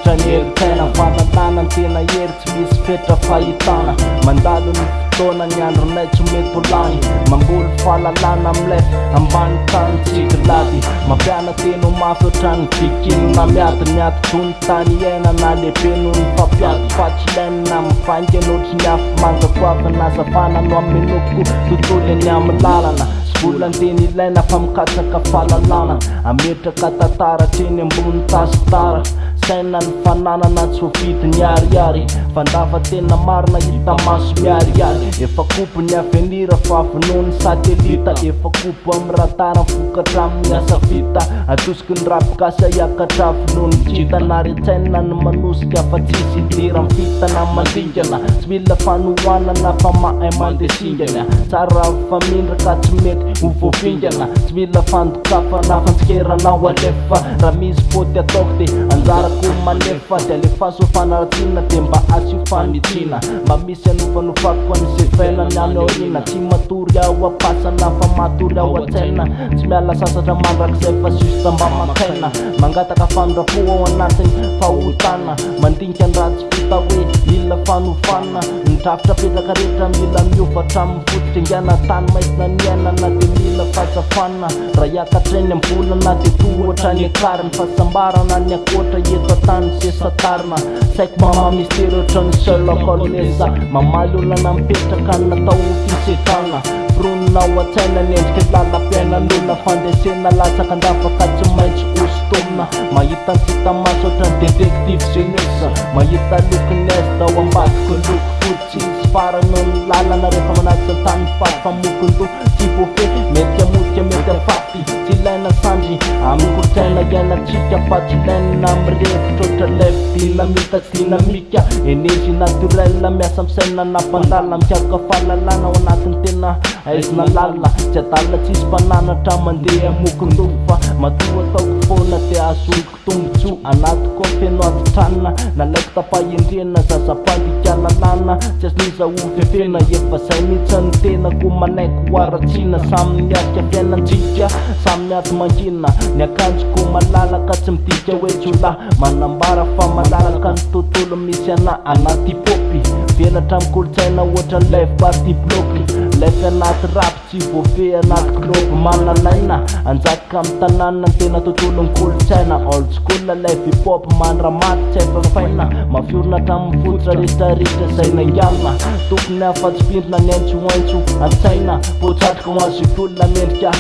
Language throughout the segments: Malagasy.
Mivoatra ny herin-tsaina fahalalana ny tena hery tsy misy fetra fahitana mandalo ny fotoana ny andronay tsy mety ho lany mamboly fahalalana amilay ambany tany tsikilady mampiana teno mafy ohatrany vikina miady tony tany aina na lehibe noho ny fampiady fa tsy ilaina mivainga nohotry ny afo mangakoavy nazavana no amenoko tontolo eny amin'ny lalana vola ny teny ilaina fa mikatsaka fahalalana ametraka tantara treny ambony tasitara saina ny fananana tsy ho vidy ny ariary fandava tena marina hita maso miariary efa kopo ny avenira fa vonoa ny satelita efa kopo amin'ny ratara mivokatra amin'ny asa vita atosiky ny rapikasy aiakatra vonoa ny kita na retsaina ny manosika fa tsisy idera mifitana mandingana tsy mila fanohanana fa mahay mandesingana tsara famindraka tsy mety ho voavingana tsy mila fandokafana fantsikerana ho alefa raha misy fôty ataoko de anjarako manefa de alefa sofanaratsina de mba asy fanitsina mba misy anofanofako an'izay fainany any aorina tsy matory ao apasana fa matory ao atsaina tsy miala sasatra mandrakizay fa justa mba makaina mangataka fandrapo ao anatiny fahotana mandinika ny ratsy vita hoe mila fanofana nidrafitra petraka rehetra mila miofatra mifotitra ingana tany maisina ny ainana de mila fahazafana raha hiakatreny ambolana de tohatra ny akariny fahasambarana ny akoatra eto atany sesatarina saiko mama mistero ohatrany seul akolonesa mamaly olana mipetraka natao fisekana fronina ao atsaina ny endrika lalam-piaina lona fandesena latsaka andafaka tsy maintsy ostomina mahita ny sita maso ohatrany détective jeunesse mahita lokony est ao ambadiko loko fotsy sy farano ny lalana rehefa manaty tany faty fa mokon-do tsy voafe mety amodika mety afaty tsy ilaina sandry amin'ny kolotsaina iainatsika fa tsy ilaina mirevitra oatra lef dinamita dinamika energie naturelle miasa misaina nampandala mikaroka fahalalana ao anatin'ny tena aizina lalina tsy adalina tsisy mpananatra mandeha mokon-do fa matoa ataoko foana de azoko tombotso anatiko feno atitranina nalaiko tapahendrena zazapandika lalana tsy asniza ho fefena efa zay mihitsy ny tenako manaiko aratsina samy miatrika fiainantsika samy miady mangina ny akanjoko malalaka tsy midika hoe tsola manambara fa malalaka ny tontolo misy ana anaty popy velatra amin'ny kolotsaina ohatra lef party bloky lef anaty rap tsy voafe anaty globe manalaina anjakaka amin'ny tanàna ny tena tontolo ny kolotsaina old school lef hip-hop mandramaty tsy efa faina mafiorina hatramin'ny fototra rehetrarehetra zay nangalina tokony afatsipindrina ny aintsoaintso antsaina potratrika ho azokolona mendrika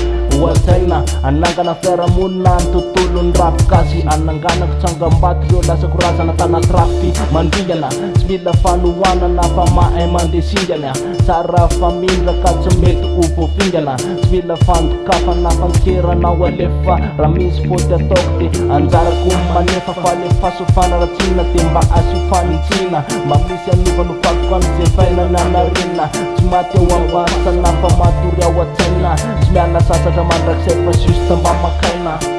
ho atsaina anangana fiarahamonina ny tontolo ny rapikasy ananganako tsangambaty reo lasako razana tanaty rapy mandingana tsy mila fanohanana fa mahay mandesingana tsara famindraka tsy mety ho voafingana tsy mila fandokafana fantsikerana ho alefa raha misy fôty ataoko de anjarako manefa fa alefa sofanaratsina de mba asy fanitsina mba misy anovanofako an'izay fainany anarina tsy maty ao ambasana fa matory ao atsaina tsy miala sasatra mandrakizay fa justa mba makaina